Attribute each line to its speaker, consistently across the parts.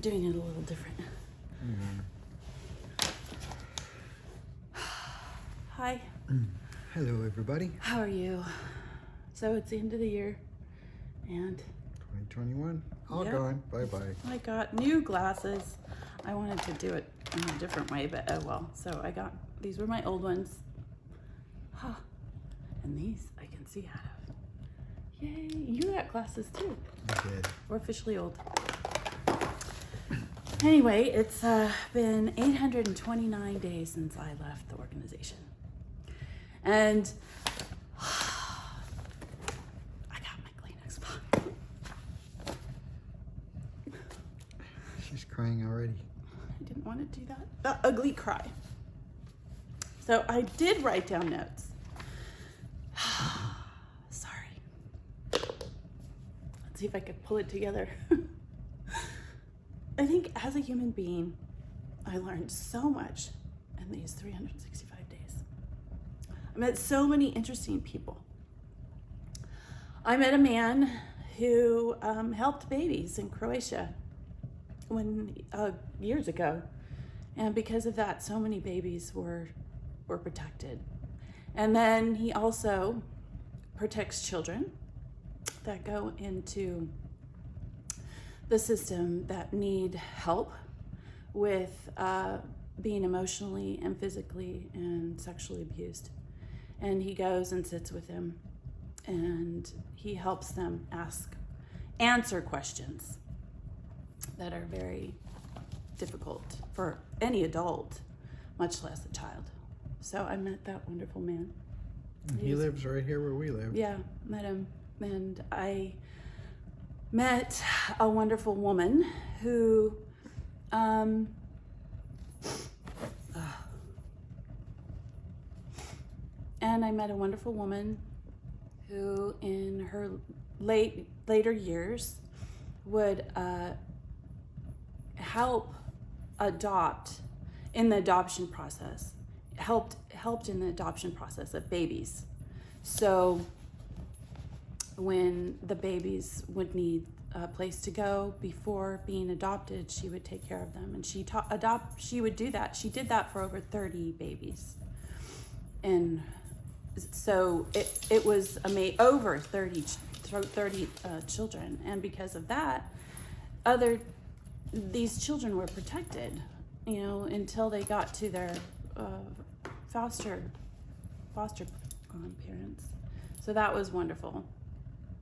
Speaker 1: doing it a little different. Hi.
Speaker 2: Hello, everybody.
Speaker 1: How are you? So it's the end of the year, and
Speaker 2: 2021, all
Speaker 1: Yep.
Speaker 2: gone. Bye-bye.
Speaker 1: I got new glasses. I wanted to do it in a different way, but oh well. So I got, these were my old ones. Huh. And these I can see out of. Yay, you got glasses too.
Speaker 2: I did.
Speaker 1: We're officially old. Anyway, it's been 829 days since I left the organization. And I got my Kleenex box.
Speaker 2: She's crying already.
Speaker 1: I didn't want to do that. That ugly cry. So I did write down notes. Sorry. Let's see if I could pull it together. I think as a human being, I learned so much in these 365 days. I met so many interesting people. I met a man who helped babies in Croatia years ago. And because of that, so many babies were protected. And then he also protects children that go into the system that need help with being emotionally and physically and sexually abused. And he goes and sits with them, and he helps them answer questions that are very difficult for any adult, much less a child. So I met that wonderful man.
Speaker 2: He lives right here where we live.
Speaker 1: Yeah, met him. And I met a wonderful woman who in her later years would help adopt in the adoption process, helped in the adoption process of babies. So when the babies would need a place to go before being adopted, she would take care of them, and she would do that. She did that for over 30 babies, and so it was over 30 children, and because of that, these children were protected, until they got to their foster grandparents. So that was wonderful.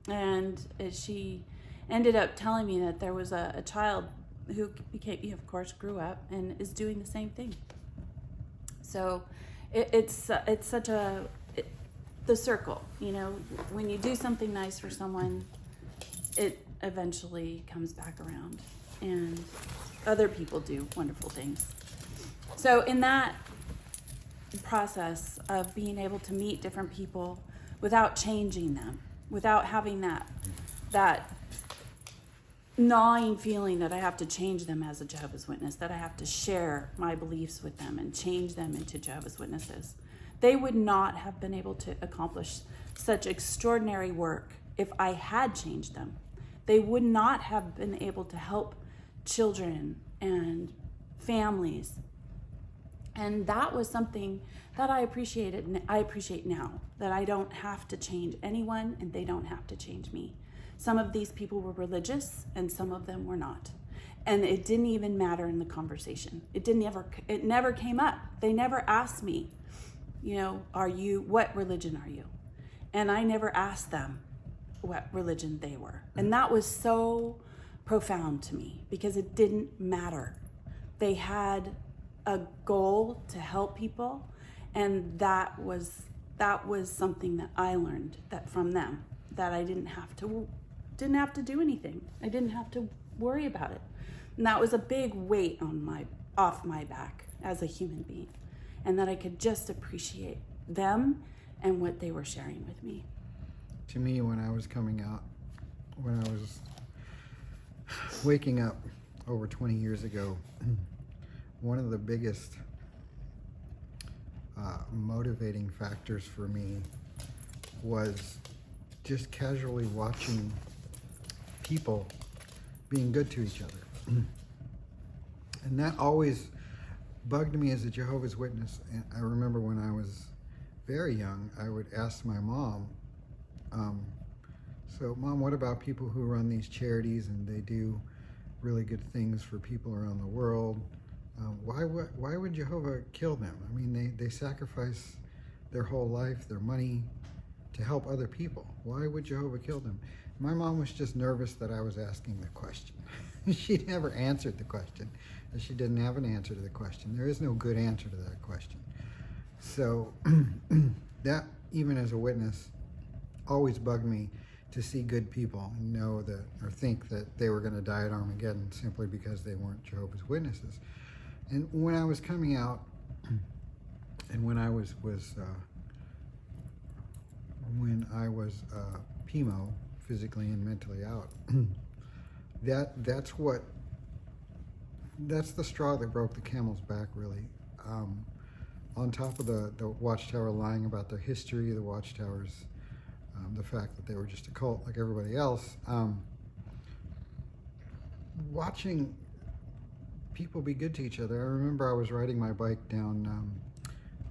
Speaker 1: And she ended up telling me that there was a child who grew up and is doing the same thing. So it's such the circle, when you do something nice for someone, it eventually comes back around, and other people do wonderful things. So in that process of being able to meet different people without changing them, without having that gnawing feeling that I have to change them as a Jehovah's Witness, that I have to share my beliefs with them and change them into Jehovah's Witnesses. They would not have been able to accomplish such extraordinary work if I had changed them. They would not have been able to help children and families. And that was something that I appreciated, and I appreciate now, that I don't have to change anyone and they don't have to change me. Some of these people were religious and some of them were not. And it didn't even matter in the conversation. It never came up. They never asked me, what religion are you? And I never asked them what religion they were. And that was so profound to me, because it didn't matter. They had a goal to help people, and that was something that I learned from them, that I didn't have to do anything. I didn't have to worry about it. And that was a big weight off my back as a human being, and that I could just appreciate them and what they were sharing with me.
Speaker 2: To me, when I was coming out, when I was waking up over 20 years ago, one of the biggest motivating factors for me was just casually watching people being good to each other. And that always bugged me as a Jehovah's Witness. And I remember when I was very young, I would ask my mom, so Mom, what about people who run these charities and they do really good things for people around the world? Why would Jehovah kill them? I mean, they sacrifice their whole life, their money, to help other people. Why would Jehovah kill them? My mom was just nervous that I was asking the question. She never answered the question. She didn't have an answer to the question. There is no good answer to that question. So that, even as a witness, always bugged me to see good people and know that, or think that they were going to die at Armageddon simply because they weren't Jehovah's Witnesses. And when I was coming out, and when I was PMO, physically and mentally out, that's the straw that broke the camel's back, really. On top of the Watchtower lying about their history, the Watchtowers, the fact that they were just a cult like everybody else, watching people be good to each other. I remember I was riding my bike down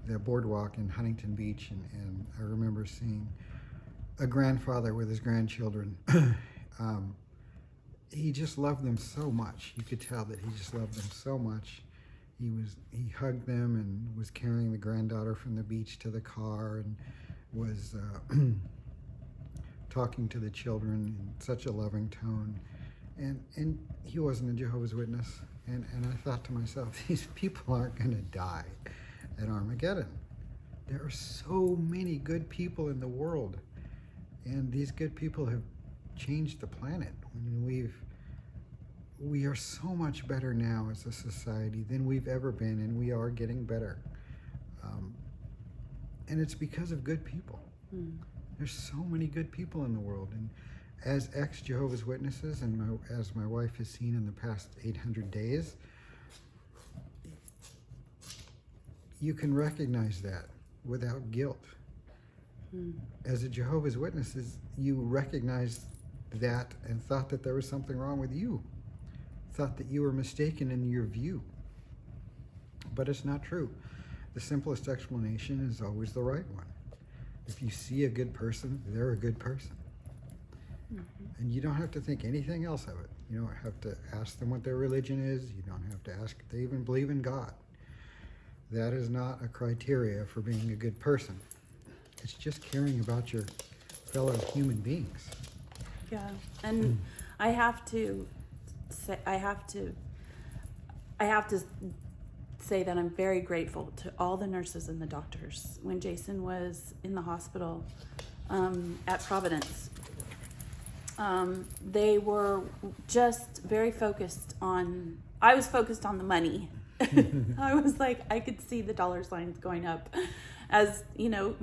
Speaker 2: the boardwalk in Huntington Beach, and I remember seeing a grandfather with his grandchildren. He just loved them so much. You could tell that he just loved them so much. He hugged them and was carrying the granddaughter from the beach to the car, and was talking to the children in such a loving tone. And he wasn't a Jehovah's Witness. And I thought to myself, these people aren't going to die at Armageddon. There are so many good people in the world, and these good people have changed the planet. I mean, we are so much better now as a society than we've ever been, and we are getting better. And it's because of good people. There's so many good people in the world, and as ex-Jehovah's Witnesses, and as my wife has seen in the past 800 days, you can recognize that without guilt. As a Jehovah's Witnesses, you recognized that and thought that there was something wrong with you. Thought that you were mistaken in your view. But it's not true. The simplest explanation is always the right one. If you see a good person, they're a good person. And you don't have to think anything else of it. You don't have to ask them what their religion is. You don't have to ask if they even believe in God. That is not a criteria for being a good person. It's just caring about your fellow human beings.
Speaker 1: Yeah, and I have to say that I'm very grateful to all the nurses and the doctors. When Jason was in the hospital at Providence, they were just very focused on, I was focused on the money. I was like, I could see the dollar signs going up, as you know,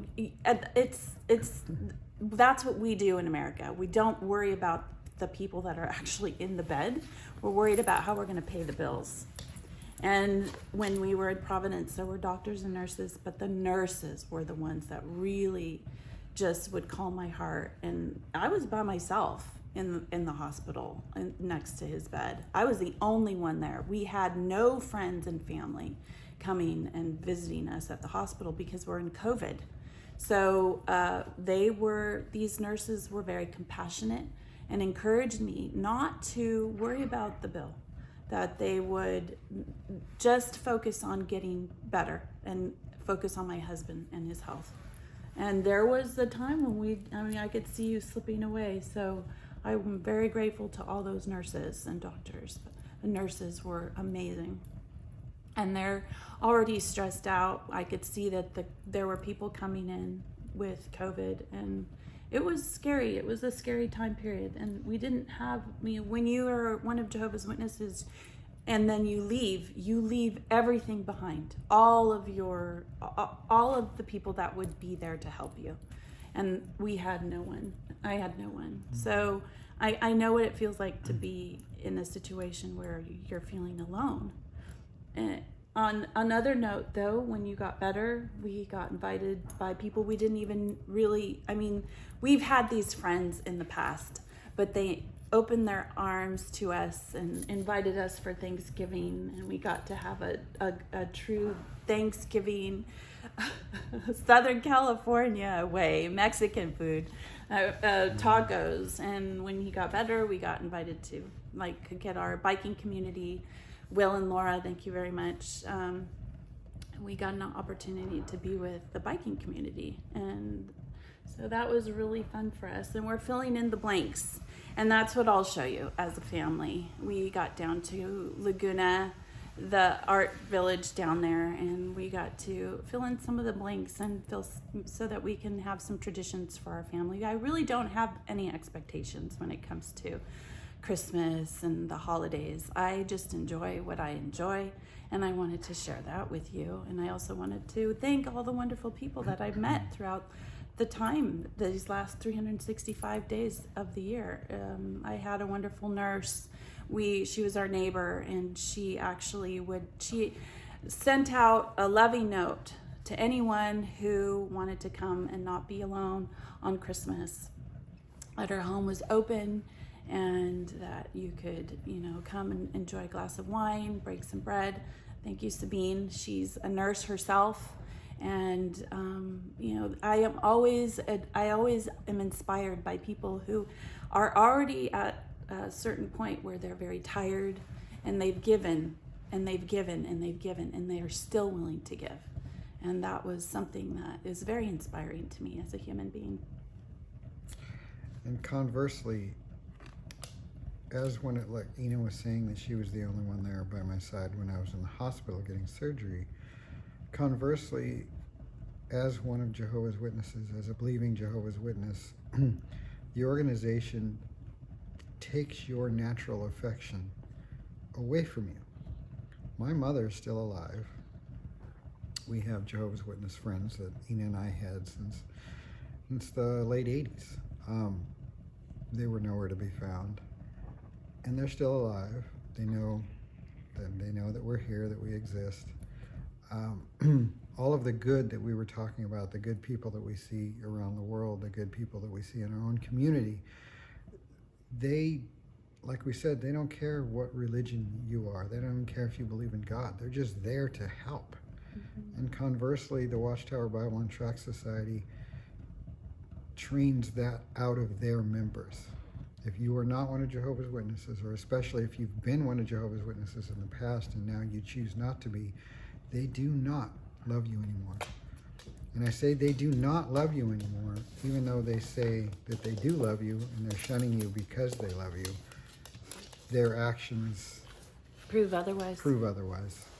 Speaker 1: that's what we do in America. We don't worry about the people that are actually in the bed. We're worried about how we're going to pay the bills. And when we were in Providence, there were doctors and nurses, but the nurses were the ones that really just would calm my heart. And I was by myself in the hospital next to his bed. I was the only one there. We had no friends and family coming and visiting us at the hospital because we're in COVID. So these nurses were very compassionate and encouraged me not to worry about the bill, that they would just focus on getting better and focus on my husband and his health. And there was a time when I could see you slipping away. So I'm very grateful to all those nurses and doctors. The nurses were amazing. And they're already stressed out. I could see that there were people coming in with COVID, and it was scary. It was a scary time period. And we didn't have, when you are one of Jehovah's Witnesses and then you leave everything behind. All of the people that would be there to help you. And we had no one. I had no one. So I know what it feels like to be in a situation where you're feeling alone. And on another note, though, when you got better, we got invited by people we didn't even really, we've had these friends in the past, but opened their arms to us and invited us for Thanksgiving, and we got to have a true Thanksgiving Southern California way, Mexican food, tacos. And when he got better, we got invited to get our biking community. Will and Laura, thank you very much. We got an opportunity to be with the biking community, and so that was really fun for us. And we're filling in the blanks, and that's what I'll show you as a family. We got down to Laguna, the art village down there, and we got to fill in some of the blanks and so that we can have some traditions for our family. I really don't have any expectations when it comes to Christmas and the holidays. I just enjoy what I enjoy, and I wanted to share that with you. And I also wanted to thank all the wonderful people that I've met throughout the time, these last 365 days of the year. I had a wonderful nurse. She was our neighbor, and she sent out a loving note to anyone who wanted to come and not be alone on Christmas. That her home was open, and that you could, come and enjoy a glass of wine, break some bread. Thank you, Sabine. She's a nurse herself. And, I always am inspired by people who are already at a certain point where they're very tired, and they've given and they've given and they've given, and they are still willing to give. And that was something that is very inspiring to me as a human being.
Speaker 2: And conversely, as when Ina was saying that she was the only one there by my side when I was in the hospital getting surgery, conversely, as one of Jehovah's Witnesses, as a believing Jehovah's Witness, the organization takes your natural affection away from you. My mother is still alive. We have Jehovah's Witness friends that Ina and I had since the late 80s. They were nowhere to be found, and they're still alive. They know that we're here, that we exist. All of the good that we were talking about, the good people that we see around the world, the good people that we see in our own community, they, like we said, they don't care what religion you are. They don't even care if you believe in God. They're just there to help. Mm-hmm. And conversely, the Watchtower Bible and Tract Society trains that out of their members. If you are not one of Jehovah's Witnesses, or especially if you've been one of Jehovah's Witnesses in the past and now you choose not to be, they do not love you anymore. And I say they do not love you anymore, even though they say that they do love you and they're shunning you because they love you. Their actions
Speaker 1: prove otherwise.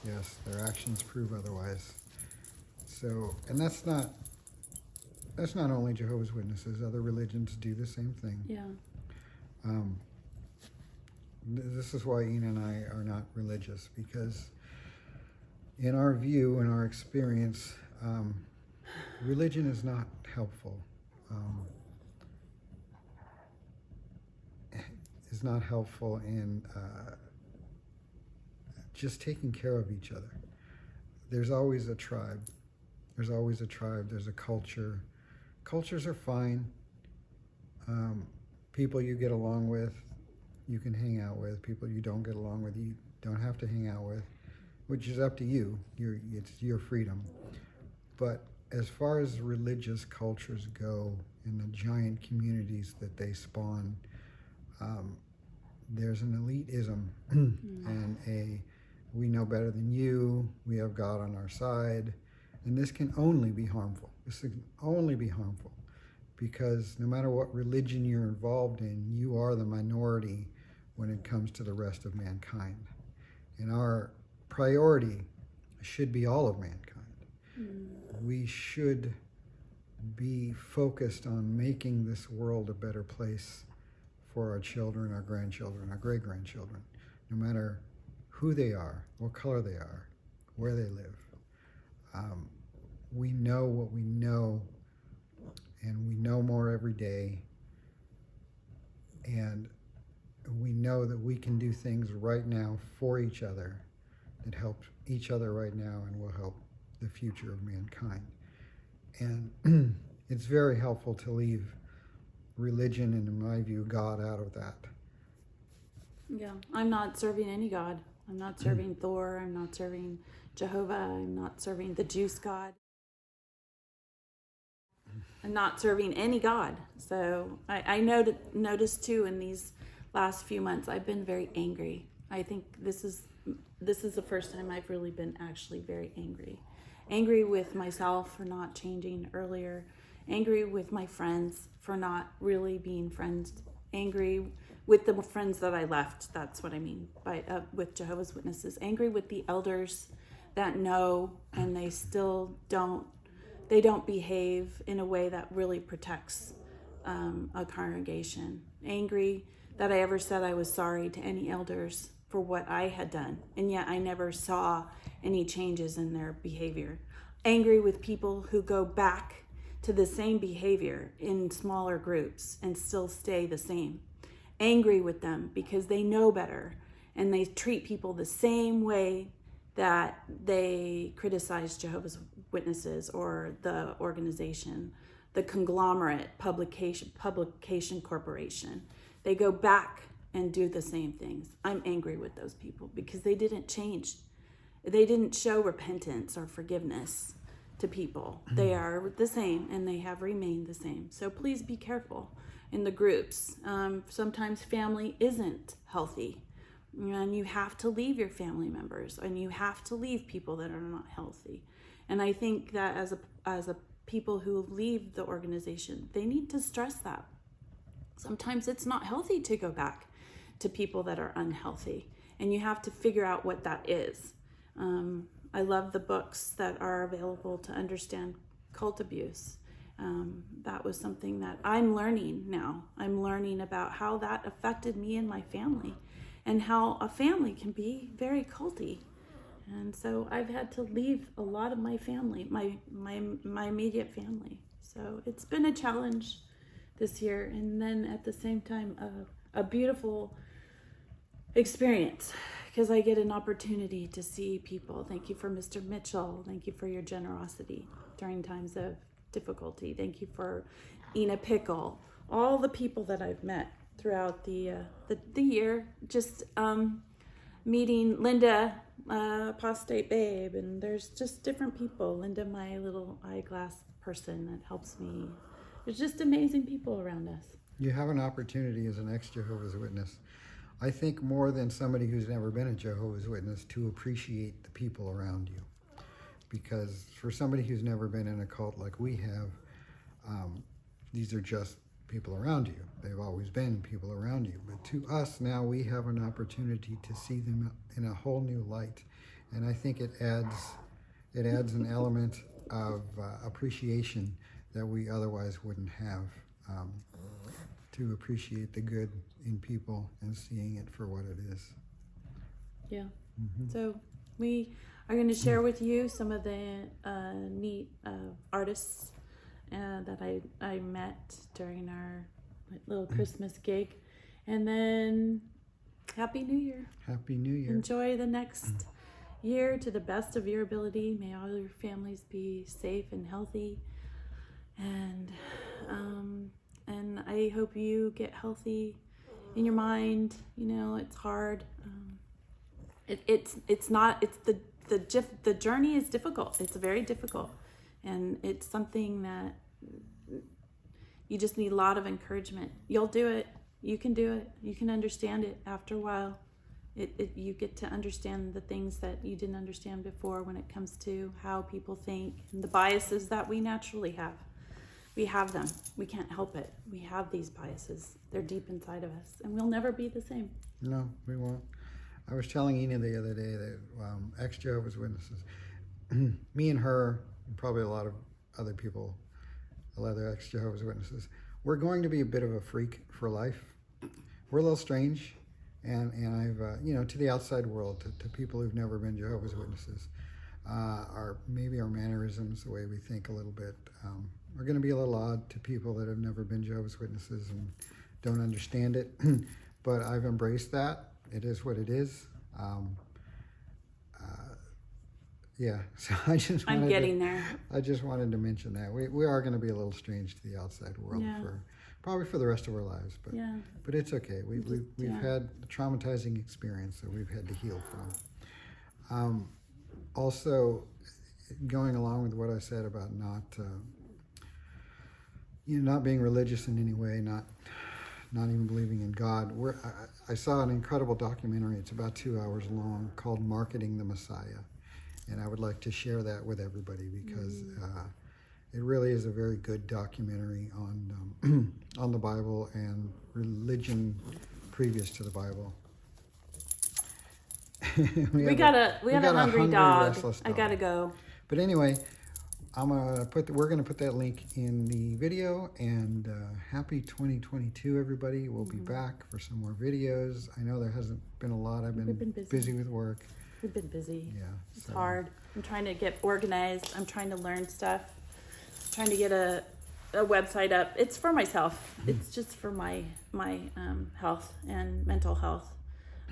Speaker 2: Yes, their actions prove otherwise. So, and that's not only Jehovah's Witnesses. Other religions do the same thing.
Speaker 1: Yeah.
Speaker 2: This is why Ina and I are not religious, because in our view, in our experience, religion is not helpful. Is not helpful in just taking care of each other. There's always a tribe. There's a culture. Cultures are fine. People you get along with, you can hang out with. People you don't get along with, you don't have to hang out with, which is up to you. It's your freedom. But as far as religious cultures go, in the giant communities that they spawn, there's an elitism and we know better than you, we have God on our side, and this can only be harmful. This can only be harmful, because no matter what religion you're involved in, you are the minority when it comes to the rest of mankind. And our priority should be all of mankind. We should be focused on making this world a better place for our children, our grandchildren, our great-grandchildren, no matter who they are, what color they are, where they live. We know what we know, and we know more every day, and we know that we can do things right now for each other that help each other right now and will help the future of mankind. And it's very helpful to leave religion and, in my view, God out of that.
Speaker 1: Yeah, I'm not serving any God. I'm not serving Thor. I'm not serving Jehovah. I'm not serving the juice God. I'm not serving any God. So I noticed too in these last few months, I've been very angry. I think this is the first time I've really been actually very angry. Angry with myself for not changing earlier. Angry with my friends for not really being friends. Angry with the friends that I left. That's what I mean by with Jehovah's Witnesses. Angry with the elders that know and they still don't. They don't behave in a way that really protects a congregation. Angry that I ever said I was sorry to any elders for what I had done, and yet I never saw any changes in their behavior. Angry with people who go back to the same behavior in smaller groups and still stay the same. Angry with them because they know better and they treat people the same way that they criticize Jehovah's Witnesses or the organization, the conglomerate publication corporation. They go back and do the same things. I'm angry with those people because they didn't change. They didn't show repentance or forgiveness to people. They are the same and they have remained the same. So please be careful in the groups. Sometimes family isn't healthy. And you have to leave your family members and you have to leave people that are not healthy. And I think that as a people who leave the organization, they need to stress that. Sometimes it's not healthy to go back to people that are unhealthy. And you have to figure out what that is. I love the books that are available to understand cult abuse. That was something that I'm learning now. I'm learning about how that affected me and my family and how a family can be very culty. And so I've had to leave a lot of my family, my immediate family. So it's been a challenge this year. And then at the same time, a beautiful experience because I get an opportunity to see people. Thank you for Mr. Mitchell. Thank you for your generosity during times of difficulty. Thank you for Ina Pickle. All the people that I've met throughout the year. Just meeting Linda, apostate babe, and there's just different people. Linda, my little eyeglass person that helps me. There's just amazing people around us.
Speaker 2: You have an opportunity as an ex-Jehovah's Witness, I think more than somebody who's never been a Jehovah's Witness, to appreciate the people around you. Because for somebody who's never been in a cult like we have, these are just people around you. They've always been people around you. But to us now, we have an opportunity to see them in a whole new light. And I think it adds an element of appreciation that we otherwise wouldn't have, to appreciate the good in people and seeing it for what it is.
Speaker 1: Yeah. So we are going to share with you some of the neat artists that I met during our little Christmas gig. And then Happy New Year.
Speaker 2: Happy New Year.
Speaker 1: Enjoy the next year to the best of your ability. May all your families be safe and healthy. And I hope you get healthy in your mind. You know, it's hard. The journey is difficult. It's very difficult. And it's something that you just need a lot of encouragement. You'll do it. You can do it. You can understand it after a while. You get to understand the things that you didn't understand before when it comes to how people think and the biases that we naturally have. We have them. We can't help it. We have these biases. They're deep inside of us, and we'll never be the same.
Speaker 2: No, we won't. I was telling Ina the other day that ex-Jehovah's Witnesses, me and her, and probably a lot of other people, other ex-Jehovah's Witnesses, we're going to be a bit of a freak for life. We're a little strange, and I've, to the outside world, to people who've never been Jehovah's Witnesses, maybe our mannerisms, the way we think a little bit, are going to be a little odd to people that have never been Jehovah's Witnesses and don't understand it. But I've embraced that. It is what it is. So I just wanted to mention that we are going to be a little strange to the outside world probably for the rest of our lives. But
Speaker 1: Yeah.
Speaker 2: but it's okay. We've
Speaker 1: yeah.
Speaker 2: had a traumatizing experience that we've had to heal from. Also, going along with what I said about not not being religious in any way, not even believing in God. I saw an incredible documentary. It's about 2 hours long, called "Marketing the Messiah," and I would like to share that with everybody because it really is a very good documentary on on the Bible and religion previous to the Bible.
Speaker 1: We got a hungry dog.
Speaker 2: restless
Speaker 1: I gotta go.
Speaker 2: But anyway, we're gonna put that link in the video, and happy 2022, everybody. We'll be back for some more videos. I know there hasn't been a lot. I've been busy with work.
Speaker 1: We've been busy.
Speaker 2: Yeah.
Speaker 1: It's hard. I'm trying to get organized. I'm trying to learn stuff. Trying to get a website up. It's for myself. It's just for my health and mental health.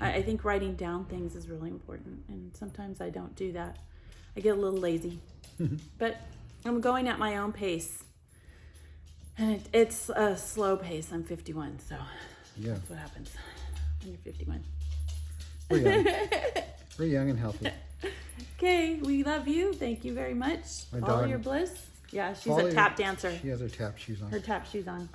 Speaker 1: I think writing down things is really important, and sometimes I don't do that. I get a little lazy. But I'm going at my own pace, and it's a slow pace. I'm 51, so that's what happens when you're 51.
Speaker 2: We're young. We're young and healthy.
Speaker 1: Okay, we love you. Thank you very much. Follow your bliss. Yeah, she's a tap dancer.
Speaker 2: She has her tap shoes on.
Speaker 1: Her tap shoes on.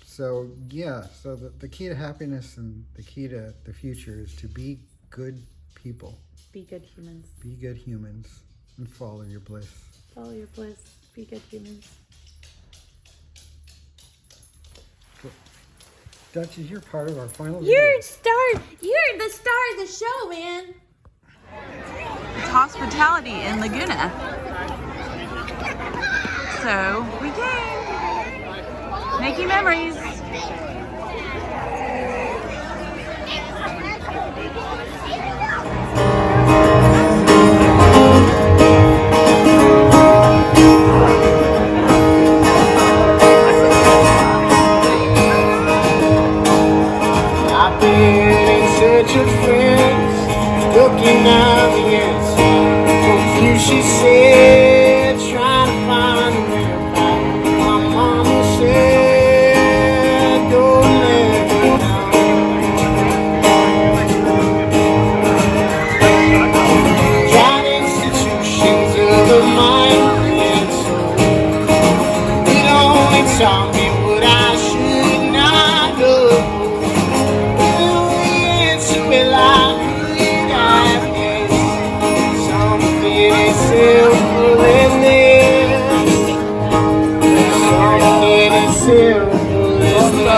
Speaker 2: So the key to happiness and the key to the future is to be good people.
Speaker 1: Be good humans.
Speaker 2: Be good humans and follow your bliss.
Speaker 1: Follow your bliss. Be good humans.
Speaker 2: Duchess, you're part of our final video.
Speaker 3: You're the star of the show, man.
Speaker 1: It's hospitality in Laguna. So we came. Making memories.
Speaker 4: I've been in search of friends, looking out the answer. For you, she said, trying to find a way back. My mama said, don't let her down. Tried institutions of the mind and soul. It only taught me what I should not know.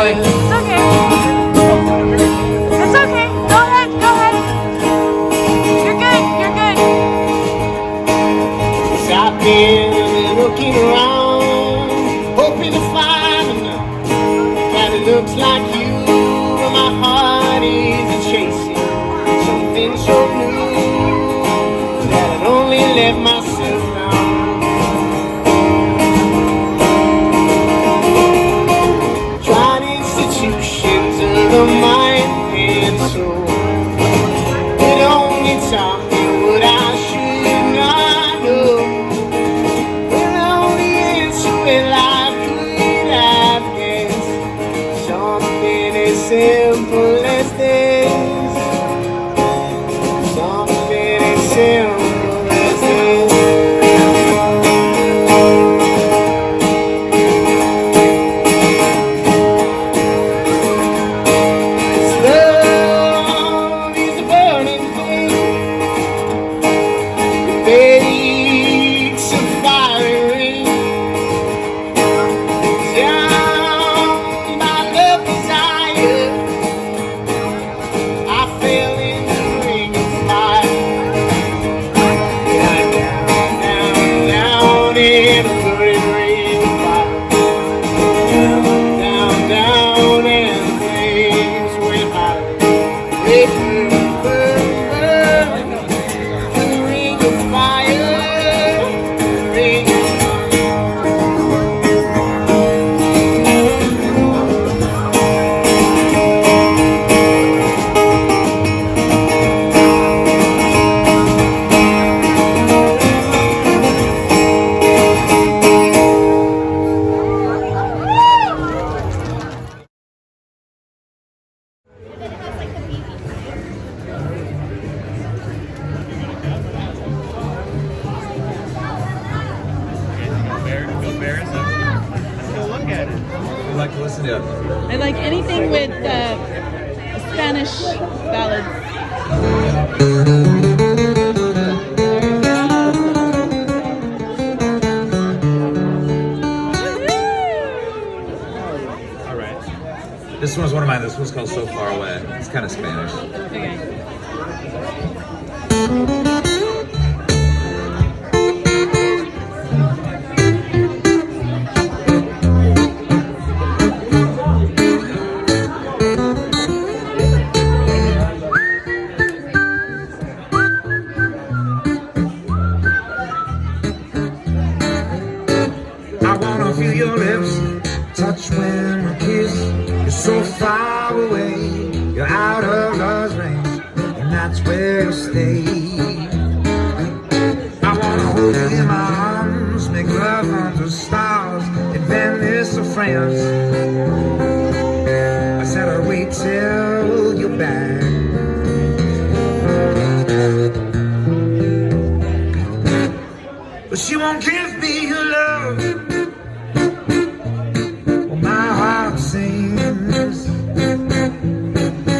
Speaker 1: It's okay. Go ahead. You're good.
Speaker 4: I've been looking around, hoping to find enough that it looks like you, but my heart is chasing something so new that I'd only let myself down. Tried institutions of the mind and soul. It only taught me what I should not know. Well, the answer well I could have guessed. Something as simple as this. Something as simple as this. Love is a burning thing.
Speaker 5: Yeah.
Speaker 6: I like anything with Spanish ballads.
Speaker 5: All right. This one's one of mine. This one's called So Far Away. It's kind of Spanish.
Speaker 6: Okay.
Speaker 4: I wanna feel your lips touch when we kiss. You're so far away, you're out of love's range, and that's where you stay. I wanna hold you in my arms, make love under stars, in Venice or France. I said I'll wait till you're back. But she won't give me her love. Well, my heart sings.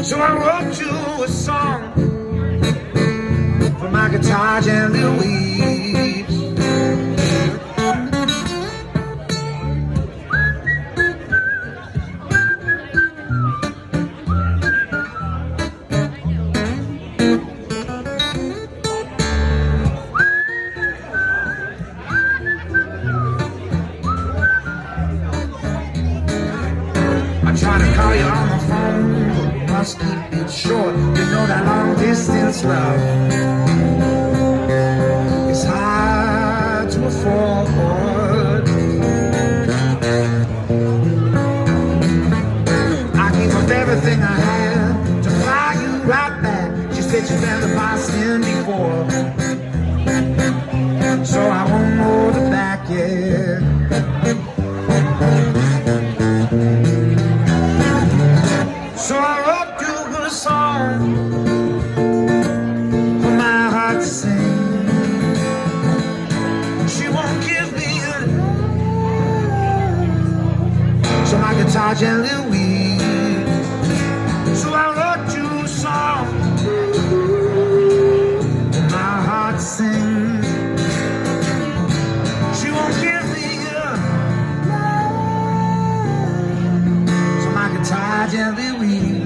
Speaker 4: So I wrote you a song for my guitar gently weeps. I try to call you on the phone, must keep it short. You know that long distance love is hard to afford. I gave up everything I had to fly you right back. She said you've been to Boston before, so I won't hold it back, yeah. So I wrote you a song for my heart to sing. She won't give me a so my guitar gently weeps. So I wrote you a song for my heart to sing. She won't give me a so my guitar gently weeps.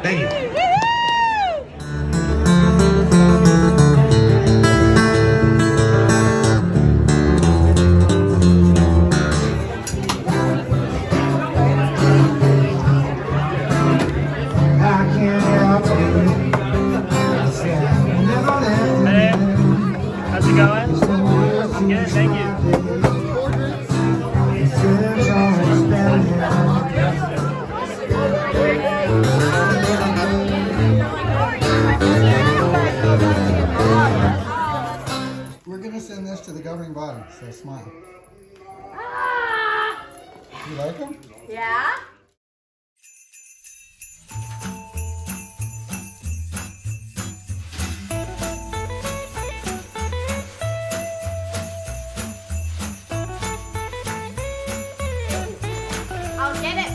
Speaker 4: Thank you. I can't help it. I said I never let you.
Speaker 7: How's it going? Good, thank you.
Speaker 4: Feelings always better.
Speaker 2: We're gonna send this to the governing body, so smile. You like them?
Speaker 3: Yeah? I'll get it